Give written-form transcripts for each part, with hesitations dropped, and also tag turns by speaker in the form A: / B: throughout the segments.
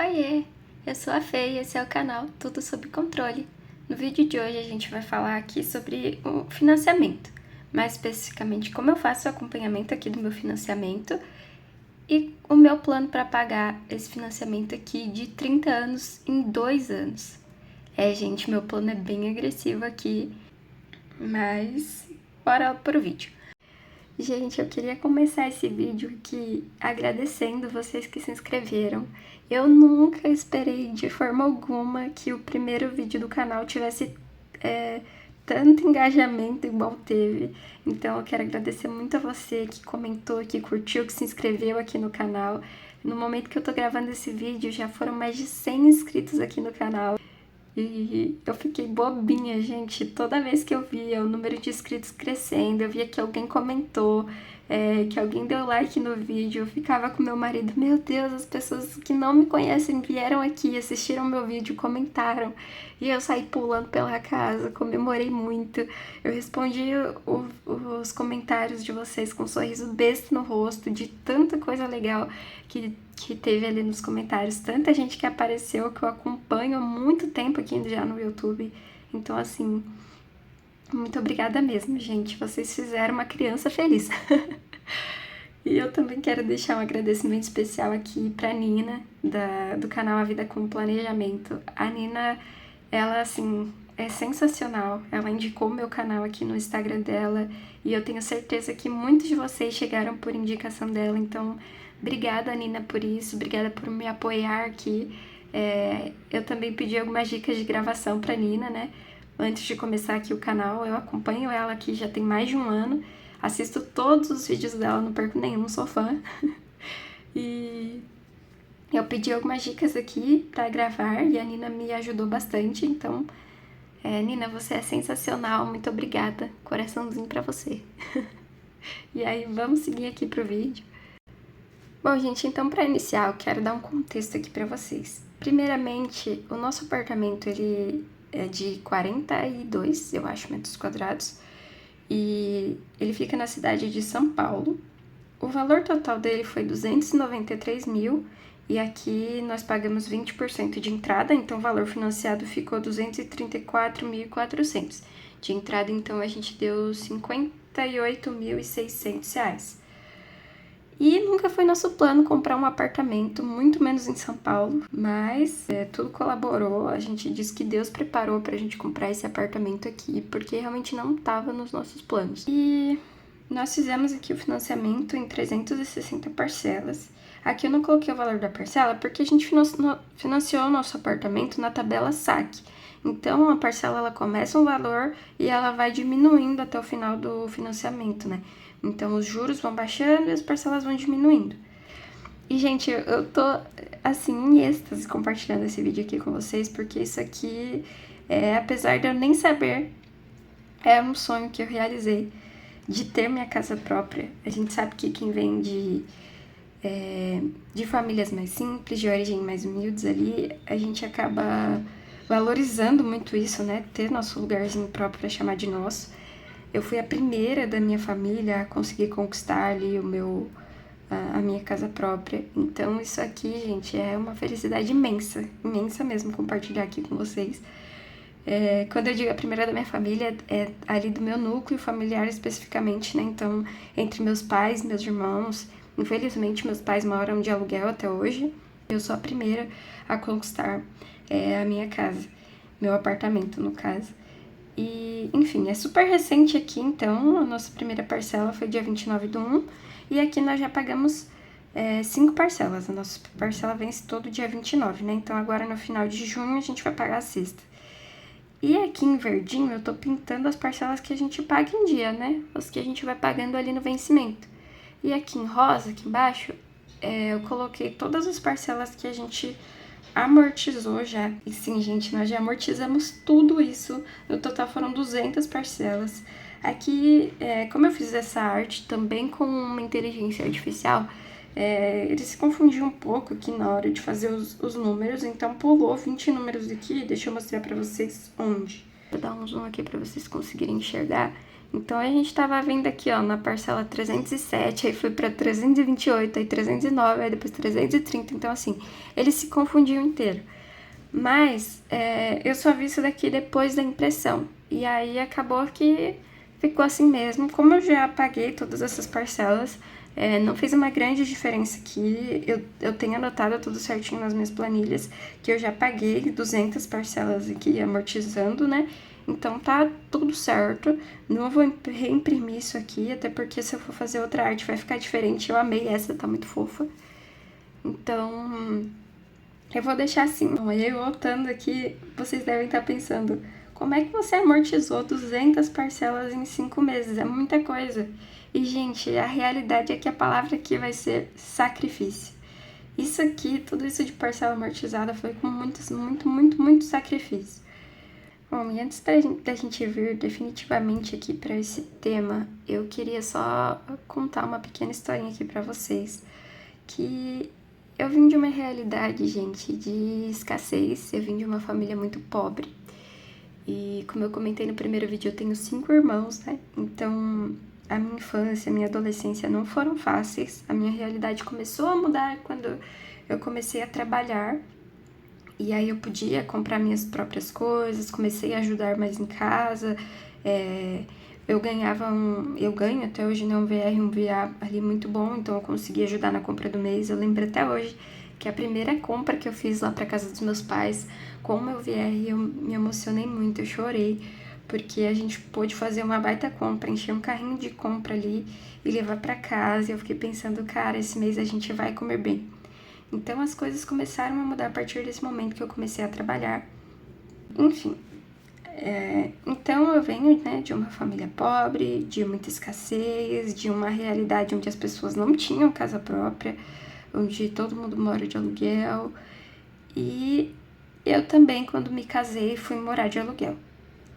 A: Oiê, eu sou a Fê e esse é o canal Tudo Sob Controle. No vídeo de hoje a gente vai falar aqui sobre o financiamento, mais especificamente como eu faço o acompanhamento aqui do meu financiamento e o meu plano para pagar esse financiamento aqui de 30 anos em 2 anos. Gente, meu plano é bem agressivo aqui, mas bora pro vídeo. Gente, eu queria começar esse vídeo aqui agradecendo vocês que se inscreveram. Eu nunca esperei de forma alguma que o primeiro vídeo do canal tivesse tanto engajamento igual teve. Então eu quero agradecer muito a você que comentou, que curtiu, que se inscreveu aqui no canal. No momento que eu tô gravando esse vídeo, já foram mais de 100 inscritos aqui no canal. E eu fiquei bobinha, gente. Toda vez que eu via o número de inscritos crescendo, eu via que alguém comentou, que alguém deu like no vídeo, eu ficava com meu marido, meu Deus, as pessoas que não me conhecem vieram aqui, assistiram meu vídeo, comentaram. E eu saí pulando pela casa, comemorei muito. Eu respondi os comentários de vocês com um sorriso besta no rosto, de tanta coisa legal que teve ali nos comentários, tanta gente que apareceu, que eu acompanho há muito tempo aqui já no YouTube. Então, assim, muito obrigada mesmo, gente. Vocês fizeram uma criança feliz. E eu também quero deixar um agradecimento especial aqui pra Nina, do canal A Vida com Planejamento. A Nina, ela, assim, é sensacional. Ela indicou meu canal aqui no Instagram dela e eu tenho certeza que muitos de vocês chegaram por indicação dela. Então, obrigada, Nina, por isso. Obrigada por me apoiar aqui. Eu também pedi algumas dicas de gravação pra Nina, né? Antes de começar aqui o canal, eu acompanho ela aqui já tem mais de um ano. Assisto todos os vídeos dela, não perco nenhum, sou fã. E eu pedi algumas dicas aqui pra gravar e a Nina me ajudou bastante. Então, Nina, você é sensacional, muito obrigada. Coraçãozinho pra você. E aí, vamos seguir aqui pro vídeo. Bom, gente, então para iniciar, eu quero dar um contexto aqui para vocês. Primeiramente, o nosso apartamento, ele é de 42, eu acho, metros quadrados, e ele fica na cidade de São Paulo. O valor total dele foi 293 mil, e aqui nós pagamos 20% de entrada, então o valor financiado ficou 234.400. De entrada, então, a gente deu 58.600 reais. E nunca foi nosso plano comprar um apartamento, muito menos em São Paulo, mas tudo colaborou, a gente disse que Deus preparou pra gente comprar esse apartamento aqui, porque realmente não estava nos nossos planos. E nós fizemos aqui o financiamento em 360 parcelas. Aqui eu não coloquei o valor da parcela porque a gente financiou o nosso apartamento na tabela SAC. Então, a parcela ela começa um valor e ela vai diminuindo até o final do financiamento, né? Então, os juros vão baixando e as parcelas vão diminuindo. E, gente, eu tô, assim, em êxtase compartilhando esse vídeo aqui com vocês, porque isso aqui, apesar de eu nem saber, é um sonho que eu realizei de ter minha casa própria. A gente sabe que quem vem de famílias mais simples, de origem mais humildes ali, a gente acaba valorizando muito isso, né? Ter nosso lugarzinho próprio para chamar de nosso. Eu fui a primeira da minha família a conseguir conquistar ali a minha casa própria. Então isso aqui, gente, é uma felicidade imensa, imensa mesmo compartilhar aqui com vocês. Quando eu digo a primeira da minha família, é ali do meu núcleo familiar especificamente, né? Então, entre meus pais, meus irmãos, infelizmente meus pais moram de aluguel até hoje. Eu sou a primeira a conquistar a minha casa, meu apartamento no caso. E, enfim, é super recente aqui, então, a nossa primeira parcela foi dia 29/1, e aqui nós já pagamos 5 parcelas. A nossa parcela vence todo dia 29, né? Então, agora no final de junho a gente vai pagar a sexta. E aqui em verdinho eu tô pintando as parcelas que a gente paga em dia, né? As que a gente vai pagando ali no vencimento. E aqui em rosa, aqui embaixo, eu coloquei todas as parcelas que a gente amortizou já. E sim, gente, nós já amortizamos tudo isso. No total foram 200 parcelas. Aqui, como eu fiz essa arte também com uma inteligência artificial, ele se confundiu um pouco aqui na hora de fazer os números, então pulou 20 números aqui. Deixa eu mostrar pra vocês onde. Vou dar um zoom aqui pra vocês conseguirem enxergar. Então a gente tava vendo aqui, ó, na parcela 307, aí foi pra 328, aí 309, aí depois 330. Então, assim, ele se confundiu inteiro. Mas eu só vi isso daqui depois da impressão. E aí acabou que ficou assim mesmo. Como eu já paguei todas essas parcelas, não fez uma grande diferença aqui. Eu tenho anotado tudo certinho nas minhas planilhas, que eu já paguei 200 parcelas aqui amortizando, né? Então tá tudo certo. Não vou reimprimir isso aqui, até porque se eu for fazer outra arte vai ficar diferente. Eu amei essa, tá muito fofa. Então, eu vou deixar assim. Bom, aí eu voltando aqui, vocês devem estar pensando, como é que você amortizou 200 parcelas em 5 meses? É muita coisa. E, gente, a realidade é que a palavra aqui vai ser sacrifício. Isso aqui, tudo isso de parcela amortizada foi com muito sacrifício. Bom, e antes da gente vir definitivamente aqui para esse tema, eu queria só contar uma pequena historinha aqui para vocês, que eu vim de uma realidade, gente, de escassez. Eu vim de uma família muito pobre. E como eu comentei no primeiro vídeo, eu tenho 5 irmãos, né? Então, a minha infância, a minha adolescência não foram fáceis. A minha realidade começou a mudar quando eu comecei a trabalhar. E aí eu podia comprar minhas próprias coisas, comecei a ajudar mais em casa. Eu ganho até hoje, né, um VR, um VA ali muito bom, então eu consegui ajudar na compra do mês. Eu lembro até hoje que a primeira compra que eu fiz lá pra casa dos meus pais com o meu VR, eu me emocionei muito, eu chorei, porque a gente pôde fazer uma baita compra, encher um carrinho de compra ali e levar pra casa. E eu fiquei pensando, cara, esse mês a gente vai comer bem. Então as coisas começaram a mudar a partir desse momento que eu comecei a trabalhar. Enfim, então eu venho, né, de uma família pobre, de muita escassez, de uma realidade onde as pessoas não tinham casa própria, onde todo mundo mora de aluguel. E eu também, quando me casei, fui morar de aluguel.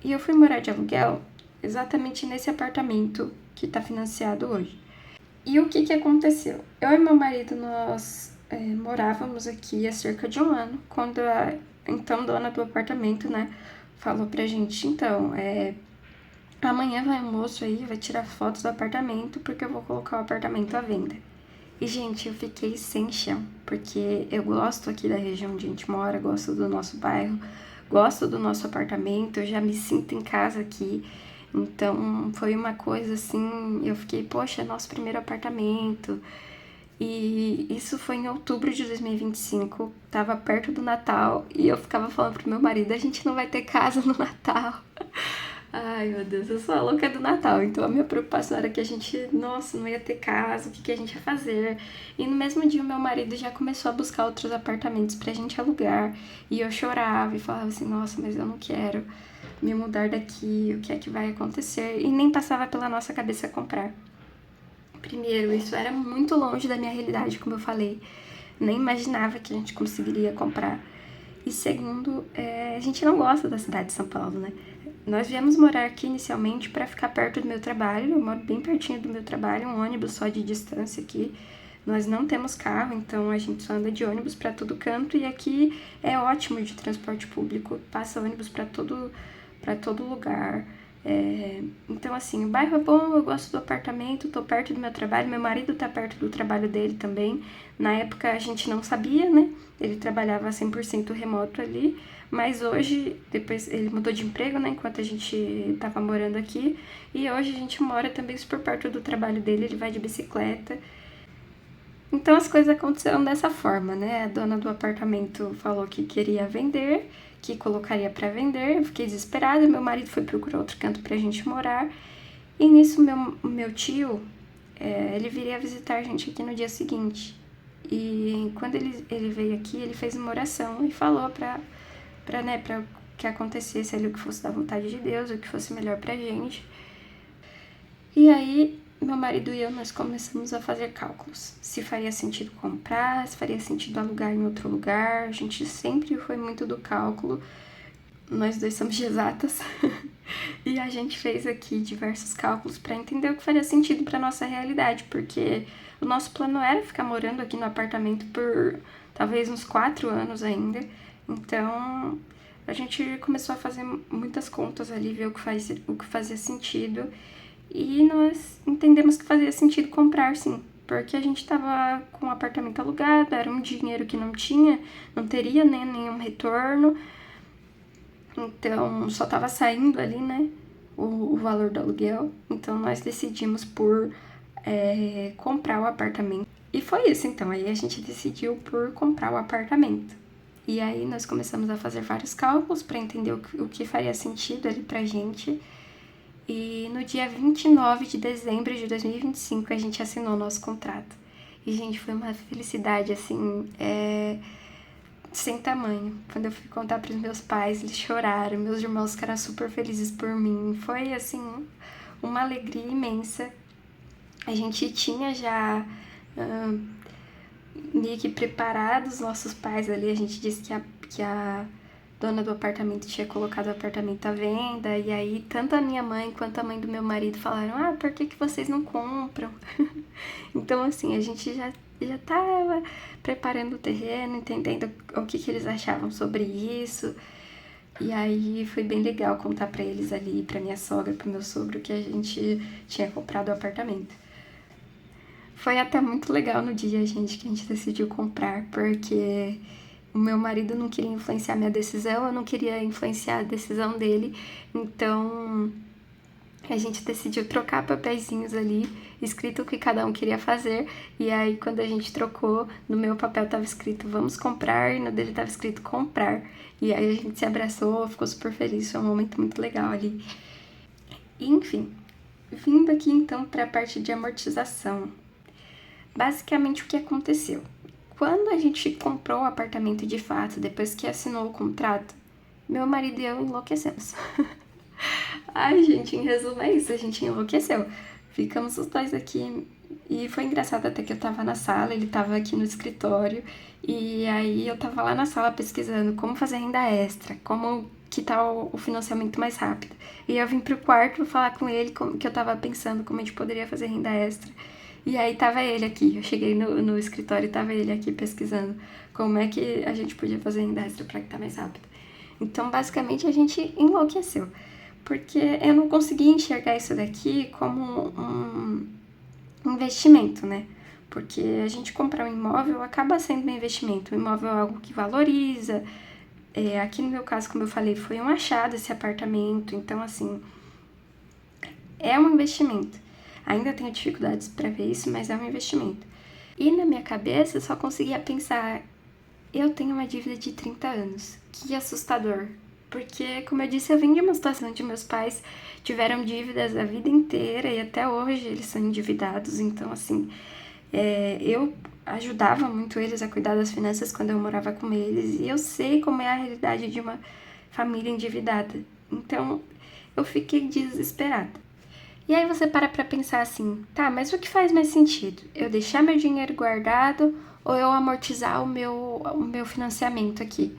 A: E eu fui morar de aluguel exatamente nesse apartamento que está financiado hoje. E o que aconteceu? Eu e meu marido, nós morávamos aqui há cerca de um ano, quando a então dona do apartamento, né, falou pra gente, então, amanhã vai um moço aí, vai tirar fotos do apartamento, porque eu vou colocar o apartamento à venda. E, gente, eu fiquei sem chão, porque eu gosto aqui da região onde a gente mora, gosto do nosso bairro, gosto do nosso apartamento, eu já me sinto em casa aqui. Então, foi uma coisa assim, eu fiquei, poxa, é nosso primeiro apartamento. E isso foi em outubro de 2025, tava perto do Natal, e eu ficava falando pro meu marido, a gente não vai ter casa no Natal. Ai, meu Deus, eu sou a louca do Natal, então a minha preocupação era que a gente, nossa, não ia ter casa, o que a gente ia fazer? E no mesmo dia o meu marido já começou a buscar outros apartamentos pra gente alugar, e eu chorava e falava assim, nossa, mas eu não quero me mudar daqui, o que é que vai acontecer? E nem passava pela nossa cabeça comprar. Primeiro, isso era muito longe da minha realidade, como eu falei, nem imaginava que a gente conseguiria comprar. E segundo, a gente não gosta da cidade de São Paulo, né? Nós viemos morar aqui inicialmente para ficar perto do meu trabalho. Eu moro bem pertinho do meu trabalho, um ônibus só de distância aqui. Nós não temos carro, então a gente só anda de ônibus para todo canto. E aqui é ótimo de transporte público, passa ônibus para todo lugar. Então, assim, o bairro é bom, eu gosto do apartamento, tô perto do meu trabalho, meu marido tá perto do trabalho dele também. Na época a gente não sabia, né? Ele trabalhava 100% remoto ali, mas hoje, depois ele mudou de emprego, né? Enquanto a gente tava morando aqui, e hoje a gente mora também super perto do trabalho dele, ele vai de bicicleta. Então as coisas aconteceram dessa forma, né? A dona do apartamento falou que queria vender, que colocaria para vender. Eu fiquei desesperada, meu marido foi procurar outro canto pra gente morar. E nisso meu tio, ele viria visitar a gente aqui no dia seguinte. E quando ele veio aqui, ele fez uma oração e falou pra que acontecesse ali o que fosse da vontade de Deus, o que fosse melhor pra gente. E aí, meu marido e eu, nós começamos a fazer cálculos. Se faria sentido comprar, se faria sentido alugar em outro lugar. A gente sempre foi muito do cálculo. Nós dois somos de exatas. E a gente fez aqui diversos cálculos para entender o que faria sentido para nossa realidade, porque o nosso plano era ficar morando aqui no apartamento por talvez uns 4 anos ainda. Então, a gente começou a fazer muitas contas ali, ver o que fazia sentido. e nós entendemos que fazia sentido comprar, sim, porque a gente estava com o apartamento alugado, era um dinheiro que não teria, né, nenhum retorno, então só estava saindo ali, né, o valor do aluguel, então nós decidimos por comprar o apartamento. E foi isso, então, aí a gente decidiu por comprar o apartamento. E aí nós começamos a fazer vários cálculos para entender o que faria sentido ali pra gente. E no dia 29 de dezembro de 2025 a gente assinou o nosso contrato. E, gente, foi uma felicidade, assim, sem tamanho. Quando eu fui contar pros meus pais, eles choraram, meus irmãos ficaram super felizes por mim. Foi, assim, uma alegria imensa. A gente tinha já meio que preparado os nossos pais ali. A gente disse que a dona do apartamento tinha colocado o apartamento à venda. E aí, tanto a minha mãe quanto a mãe do meu marido falaram: ah, por que vocês não compram? Então, assim, a gente já tava preparando o terreno, entendendo o que eles achavam sobre isso. E aí foi bem legal contar pra eles ali, pra minha sogra, pro meu sogro, que a gente tinha comprado o apartamento. Foi até muito legal no dia, gente, que a gente decidiu comprar, porque o meu marido não queria influenciar minha decisão, eu não queria influenciar a decisão dele, então a gente decidiu trocar papeizinhos ali, escrito o que cada um queria fazer, e aí quando a gente trocou, no meu papel tava escrito vamos comprar, e no dele tava escrito comprar, e aí a gente se abraçou, ficou super feliz, foi um momento muito legal ali. E, enfim, vindo aqui então para a parte de amortização. Basicamente o que aconteceu? Quando a gente comprou o apartamento de fato, depois que assinou o contrato, meu marido e eu enlouquecemos. Ai, gente, em resumo é isso, a gente enlouqueceu. Ficamos os dois aqui e foi engraçado até que eu tava na sala, ele tava aqui no escritório e aí eu tava lá na sala pesquisando como fazer renda extra, como que tal o financiamento mais rápido. E eu vim pro quarto falar com ele que eu tava pensando como a gente poderia fazer renda extra. E aí tava ele aqui, eu cheguei no escritório e tava ele aqui pesquisando como é que a gente podia fazer renda extra pra que tá mais rápido. Então, basicamente, a gente enlouqueceu, porque eu não conseguia enxergar isso daqui como um investimento, né? Porque a gente comprar um imóvel acaba sendo um investimento. O imóvel é algo que valoriza. Aqui no meu caso, como eu falei, foi um achado esse apartamento. Então, assim, é um investimento. Ainda tenho dificuldades para ver isso, mas é um investimento. E na minha cabeça eu só conseguia pensar, eu tenho uma dívida de 30 anos. Que assustador. Porque, como eu disse, eu vim de uma situação onde meus pais tiveram dívidas a vida inteira e até hoje eles são endividados. Então, assim, eu ajudava muito eles a cuidar das finanças quando eu morava com eles. E eu sei como é a realidade de uma família endividada. Então, eu fiquei desesperada. E aí você para pra pensar assim, tá, mas o que faz mais sentido? Eu deixar meu dinheiro guardado ou eu amortizar o meu financiamento aqui?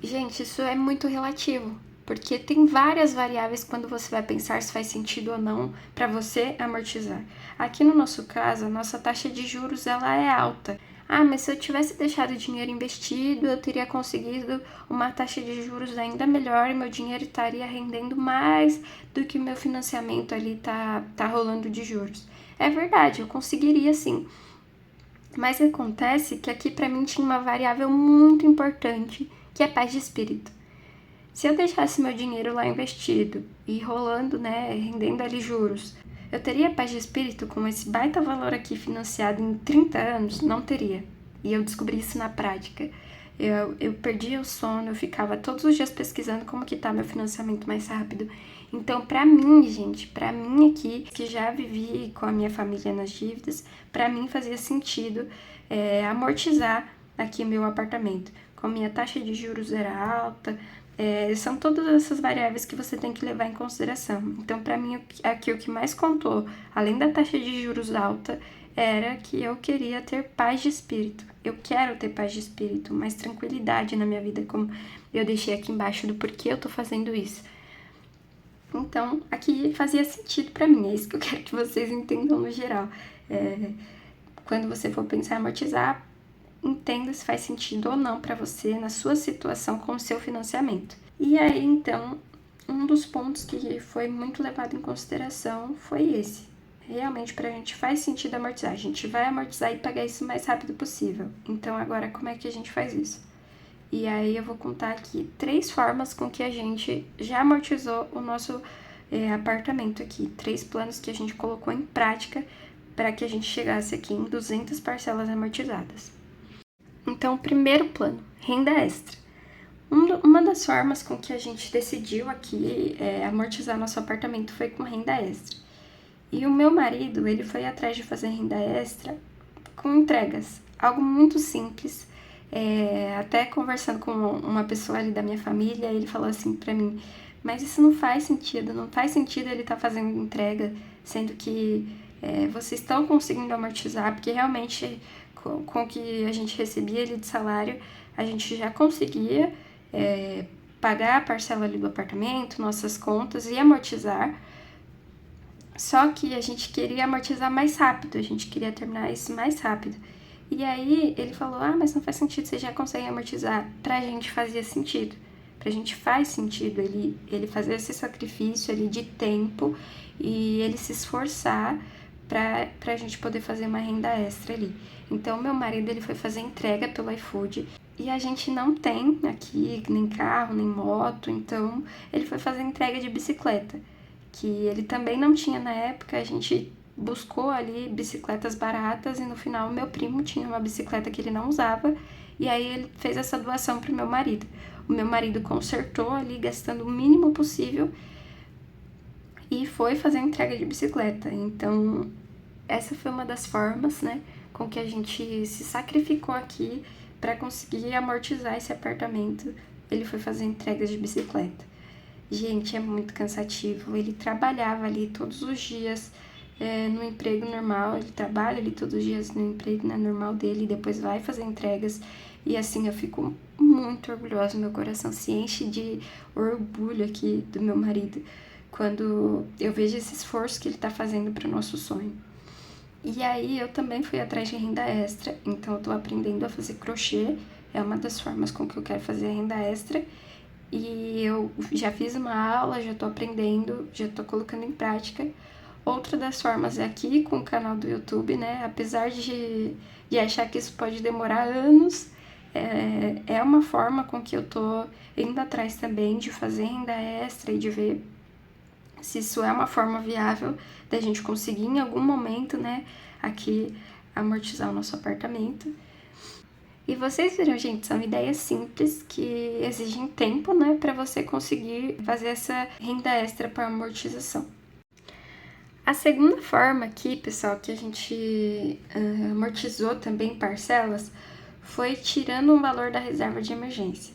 A: Gente, isso é muito relativo, porque tem várias variáveis quando você vai pensar se faz sentido ou não para você amortizar. Aqui no nosso caso, a nossa taxa de juros ela é alta. Ah, mas se eu tivesse deixado o dinheiro investido, eu teria conseguido uma taxa de juros ainda melhor e meu dinheiro estaria rendendo mais do que o meu financiamento ali tá rolando de juros. É verdade, eu conseguiria sim. Mas acontece que aqui para mim tinha uma variável muito importante, que é paz de espírito. Se eu deixasse meu dinheiro lá investido e rolando, né, rendendo ali juros, eu teria paz de espírito com esse baita valor aqui financiado em 30 anos? Não teria. E eu descobri isso na prática. Eu perdia o sono, eu ficava todos os dias pesquisando como que tá meu financiamento mais rápido. Então, pra mim, gente, pra mim aqui, que já vivi com a minha família nas dívidas, pra mim fazia sentido amortizar aqui meu apartamento. Como minha taxa de juros era alta, são todas essas variáveis que você tem que levar em consideração. Então, pra mim, aqui o que mais contou, além da taxa de juros alta, era que eu queria ter paz de espírito. Eu quero ter paz de espírito, mais tranquilidade na minha vida, como eu deixei aqui embaixo do porquê eu tô fazendo isso. Então, aqui fazia sentido pra mim, é isso que eu quero que vocês entendam no geral. Quando você for pensar em amortizar, entenda se faz sentido ou não pra você na sua situação com o seu financiamento. E aí, então, um dos pontos que foi muito levado em consideração foi esse. Realmente, pra gente faz sentido amortizar. A gente vai amortizar e pagar isso o mais rápido possível. Então, agora, como é que a gente faz isso? E aí, eu vou contar aqui 3 formas com que a gente já amortizou o nosso apartamento aqui. 3 planos que a gente colocou em prática para que a gente chegasse aqui em 200 parcelas amortizadas. Então, primeiro plano, renda extra. Uma das formas com que a gente decidiu aqui amortizar nosso apartamento foi com renda extra. E o meu marido, ele foi atrás de fazer renda extra com entregas, algo muito simples. Até conversando com uma pessoa ali da minha família, ele falou assim pra mim, mas isso não faz sentido ele tá fazendo entrega, sendo que vocês estão conseguindo amortizar, porque realmente com o que a gente recebia ali de salário, a gente já conseguia pagar a parcela ali do apartamento, nossas contas e amortizar. Só que a gente queria amortizar mais rápido, a gente queria terminar isso mais rápido. E aí ele falou, mas não faz sentido, você já consegue amortizar. Pra gente fazia sentido, pra gente faz sentido ele fazer esse sacrifício ali de tempo e ele se esforçar pra gente poder fazer uma renda extra ali. Então meu marido ele foi fazer entrega pelo iFood e a gente não tem aqui nem carro, nem moto, então ele foi fazer entrega de bicicleta, que ele também não tinha na época. A gente buscou ali bicicletas baratas e no final meu primo tinha uma bicicleta que ele não usava e aí ele fez essa doação pro meu marido. O meu marido consertou ali gastando o mínimo possível e foi fazer a entrega de bicicleta. Então essa foi uma das formas, né, com que a gente se sacrificou aqui para conseguir amortizar esse apartamento. Ele foi fazer entregas de bicicleta. Gente, é muito cansativo. Ele trabalhava ali todos os dias no emprego normal. Ele trabalha ali todos os dias no emprego normal dele e depois vai fazer entregas. E assim, eu fico muito orgulhosa. Meu coração se enche de orgulho aqui do meu marido quando eu vejo esse esforço que ele tá fazendo para o nosso sonho. E aí, eu também fui atrás de renda extra. Então, eu tô aprendendo a fazer crochê. É uma das formas com que eu quero fazer a renda extra. E eu já fiz uma aula, já tô aprendendo, já tô colocando em prática. Outra das formas é aqui com o canal do YouTube, né? Apesar de achar que isso pode demorar anos, é uma forma com que eu tô indo atrás também de fazer renda extra e de ver se isso é uma forma viável da gente conseguir em algum momento, né, aqui amortizar o nosso apartamento. E vocês viram, gente, são ideias simples que exigem tempo, né, para você conseguir fazer essa renda extra para amortização. A segunda forma aqui, pessoal, que a gente amortizou também parcelas, foi tirando um valor da reserva de emergência.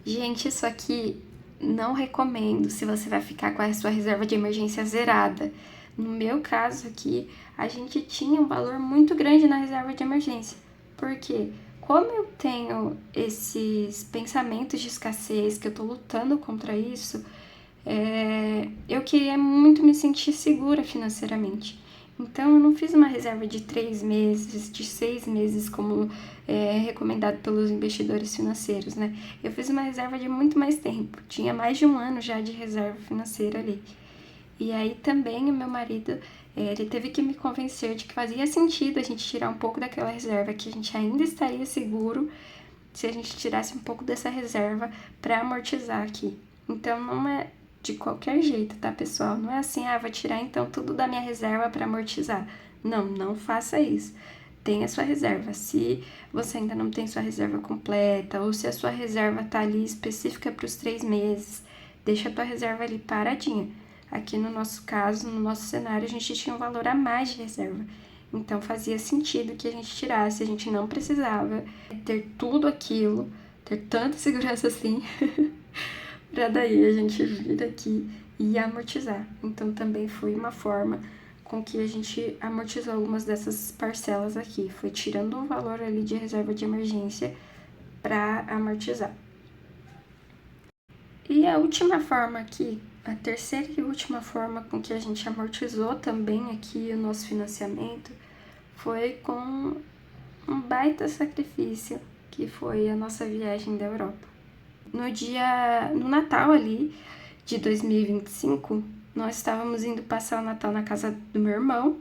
A: Gente, isso aqui não recomendo se você vai ficar com a sua reserva de emergência zerada. No meu caso aqui, a gente tinha um valor muito grande na reserva de emergência. Por quê? Como eu tenho esses pensamentos de escassez, que eu tô lutando contra isso, eu queria muito me sentir segura financeiramente. Então, eu não fiz uma reserva de 3 meses, de 6 meses, como é recomendado pelos investidores financeiros, né? Eu fiz uma reserva de muito mais tempo. Tinha mais de 1 ano já de reserva financeira ali. E aí também o meu marido, ele teve que me convencer de que fazia sentido a gente tirar um pouco daquela reserva, que a gente ainda estaria seguro se a gente tirasse um pouco dessa reserva para amortizar aqui. Então, não é de qualquer jeito, tá, pessoal? Não é assim, vou tirar então tudo da minha reserva para amortizar. Não, não faça isso. Tenha sua reserva. Se você ainda não tem sua reserva completa, ou se a sua reserva tá ali específica para os 3 meses, deixa a tua reserva ali paradinha. Aqui no nosso caso, no nosso cenário, a gente tinha um valor a mais de reserva. Então fazia sentido que a gente tirasse, a gente não precisava ter tudo aquilo, ter tanta segurança assim, para daí a gente vir aqui e amortizar. Então também foi uma forma com que a gente amortizou algumas dessas parcelas aqui, foi tirando um valor ali de reserva de emergência para amortizar. E a última forma aqui, a terceira e última forma com que a gente amortizou também aqui o nosso financiamento foi com um baita sacrifício, que foi a nossa viagem da Europa. No Natal ali, de 2025, nós estávamos indo passar o Natal na casa do meu irmão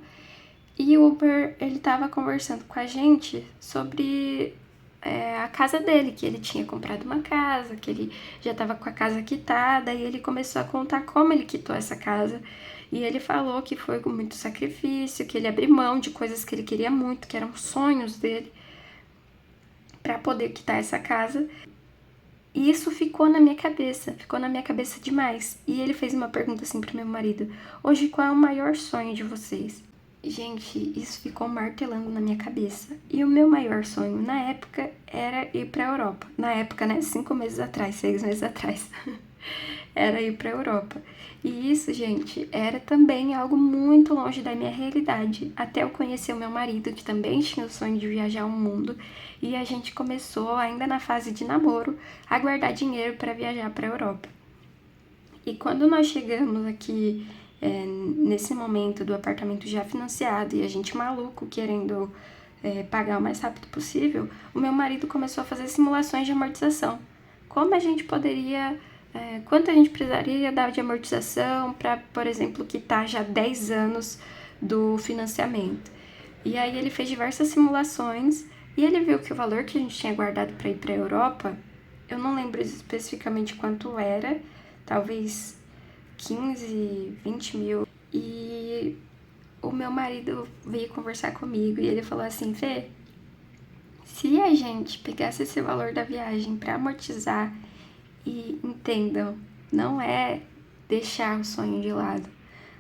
A: e o Uber, ele estava conversando com a gente sobre a casa dele, que ele tinha comprado uma casa, que ele já estava com a casa quitada, e ele começou a contar como ele quitou essa casa. E ele falou que foi com muito sacrifício, que ele abriu mão de coisas que ele queria muito, que eram sonhos dele, para poder quitar essa casa. E isso ficou na minha cabeça demais. E ele fez uma pergunta assim pro meu marido: hoje, qual é o maior sonho de vocês? Gente, isso ficou martelando na minha cabeça. E o meu maior sonho na época era ir pra Europa. Na época, né? 5 meses atrás, 6 meses atrás. Era ir pra Europa. E isso, gente, era também algo muito longe da minha realidade. Até eu conhecer o meu marido, que também tinha o sonho de viajar o mundo. E a gente começou, ainda na fase de namoro, a guardar dinheiro para viajar pra Europa. E quando nós chegamos aqui, nesse momento do apartamento já financiado e a gente maluco querendo pagar o mais rápido possível, o meu marido começou a fazer simulações de amortização. Como a gente poderia, quanto a gente precisaria dar de amortização para, por exemplo, quitar já 10 anos do financiamento. E aí ele fez diversas simulações e ele viu que o valor que a gente tinha guardado para ir para a Europa, eu não lembro especificamente quanto era, talvez 15, 20 mil. E o meu marido veio conversar comigo e ele falou assim: Fê, se a gente pegasse esse valor da viagem para amortizar, e entendam, não é deixar o sonho de lado,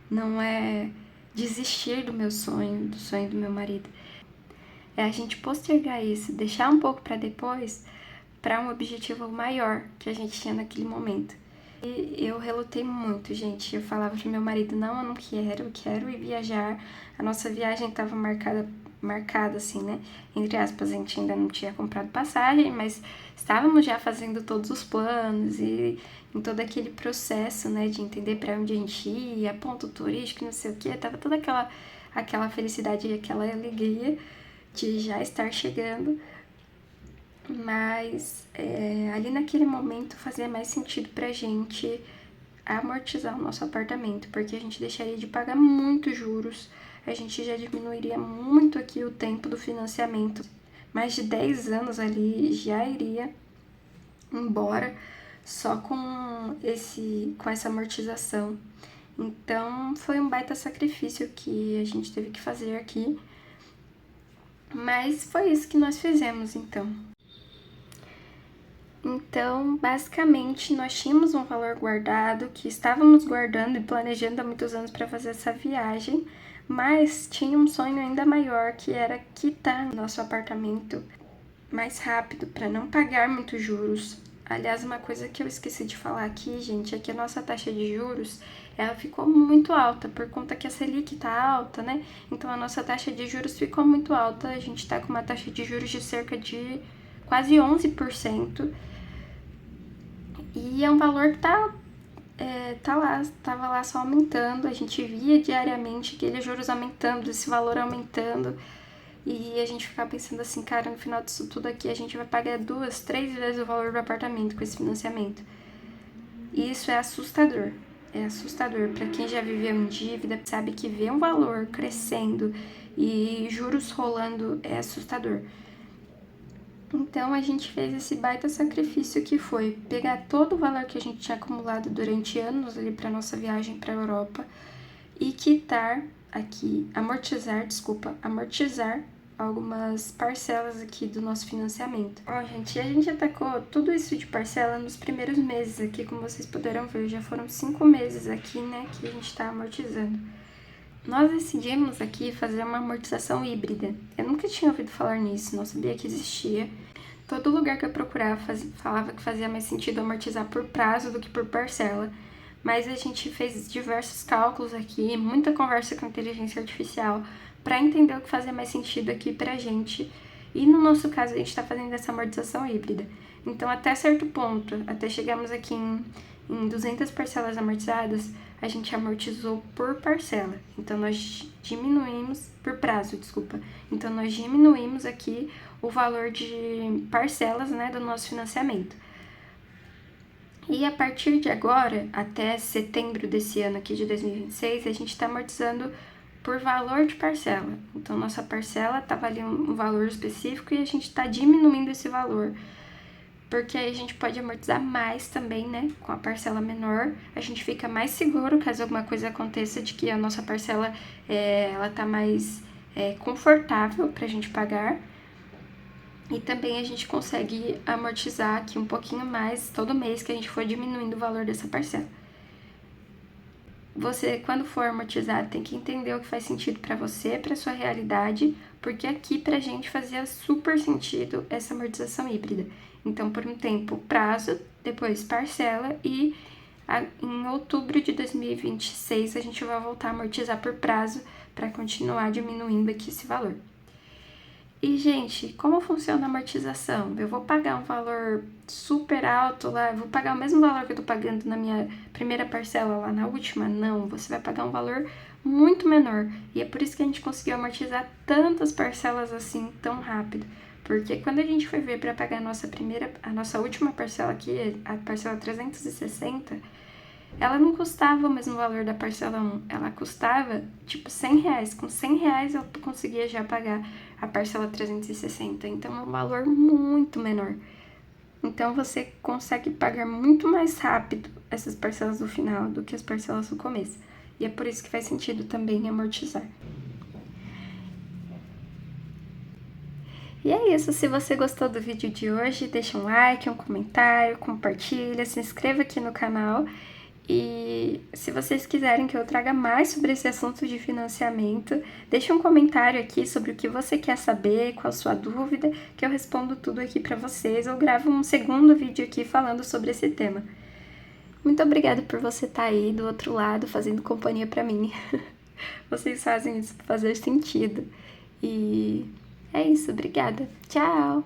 A: não é desistir do meu sonho, do sonho do meu marido, é a gente postergar isso, deixar um pouco para depois, para um objetivo maior que a gente tinha naquele momento. E eu relutei muito, gente. Eu falava pro meu marido: não, eu não quero, eu quero ir viajar. A nossa viagem estava marcada assim, né? Entre aspas, a gente ainda não tinha comprado passagem, mas estávamos já fazendo todos os planos e em todo aquele processo, né, de entender para onde a gente ia, ponto turístico, não sei o que. Tava toda aquela felicidade e aquela alegria de já estar chegando. Mas ali naquele momento fazia mais sentido pra gente amortizar o nosso apartamento, porque a gente deixaria de pagar muitos juros, a gente já diminuiria muito aqui o tempo do financiamento. Mais de 10 anos ali já iria embora só com essa amortização. Então foi um baita sacrifício que a gente teve que fazer aqui, mas foi isso que nós fizemos então. Então, basicamente, nós tínhamos um valor guardado, que estávamos guardando e planejando há muitos anos para fazer essa viagem, mas tinha um sonho ainda maior, que era quitar nosso apartamento mais rápido, para não pagar muitos juros. Aliás, uma coisa que eu esqueci de falar aqui, gente, é que a nossa taxa de juros, ela ficou muito alta, por conta que a Selic tá alta, né? Então, a nossa taxa de juros ficou muito alta, a gente tá com uma taxa de juros de cerca de quase 11%, e é um valor que tava lá só aumentando, a gente via diariamente aqueles juros aumentando, esse valor aumentando, e a gente ficava pensando assim: cara, no final disso tudo aqui a gente vai pagar 2, 3 vezes o valor do apartamento com esse financiamento. E isso é assustador para quem já viveu em dívida, sabe que ver um valor crescendo e juros rolando é assustador. Então a gente fez esse baita sacrifício, que foi pegar todo o valor que a gente tinha acumulado durante anos ali para nossa viagem para a Europa e amortizar algumas parcelas aqui do nosso financiamento. Ó, gente, a gente atacou tudo isso de parcela nos primeiros meses aqui, como vocês puderam ver, já foram 5 meses aqui, né, que a gente tá amortizando. Nós decidimos aqui fazer uma amortização híbrida. Eu nunca tinha ouvido falar nisso, não sabia que existia. Todo lugar que eu procurava falava que fazia mais sentido amortizar por prazo do que por parcela. Mas a gente fez diversos cálculos aqui, muita conversa com a inteligência artificial, para entender o que fazia mais sentido aqui pra gente. E no nosso caso, a gente está fazendo essa amortização híbrida. Então, até certo ponto, até chegamos aqui em 200 parcelas amortizadas, a gente amortizou por parcela. Então, nós diminuímos, por prazo, desculpa. Então, nós diminuímos aqui o valor de parcelas, né, do nosso financiamento. E a partir de agora, até setembro desse ano aqui de 2026, a gente está amortizando por valor de parcela. Então, nossa parcela estava ali um valor específico e a gente está diminuindo esse valor, porque aí a gente pode amortizar mais também, né? Com a parcela menor, a gente fica mais seguro caso alguma coisa aconteça, de que a nossa parcela ela tá mais confortável para a gente pagar. E também a gente consegue amortizar aqui um pouquinho mais todo mês que a gente for diminuindo o valor dessa parcela. Você, quando for amortizar, tem que entender o que faz sentido para você, para sua realidade, porque aqui pra gente fazia super sentido essa amortização híbrida. Então, por um tempo, prazo, depois parcela e em outubro de 2026 a gente vai voltar a amortizar por prazo para continuar diminuindo aqui esse valor. E, gente, como funciona a amortização? Eu vou pagar um valor super alto lá, eu vou pagar o mesmo valor que eu tô pagando na minha primeira parcela lá na última? Não, você vai pagar um valor muito menor. E é por isso que a gente conseguiu amortizar tantas parcelas assim tão rápido. Porque quando a gente foi ver para pagar a nossa última parcela aqui, a parcela 360, ela não custava o mesmo valor da parcela 1, ela custava tipo R$100. Com R$100 eu conseguia já pagar a parcela 360, então é um valor muito menor. Então você consegue pagar muito mais rápido essas parcelas do final do que as parcelas do começo. E é por isso que faz sentido também amortizar. E é isso, se você gostou do vídeo de hoje, deixa um like, um comentário, compartilha, se inscreva aqui no canal. E se vocês quiserem que eu traga mais sobre esse assunto de financiamento, deixe um comentário aqui sobre o que você quer saber, qual a sua dúvida, que eu respondo tudo aqui para vocês, ou gravo um segundo vídeo aqui falando sobre esse tema. Muito obrigada por você estar aí do outro lado fazendo companhia para mim. Vocês fazem isso fazer sentido. E é isso, obrigada. Tchau!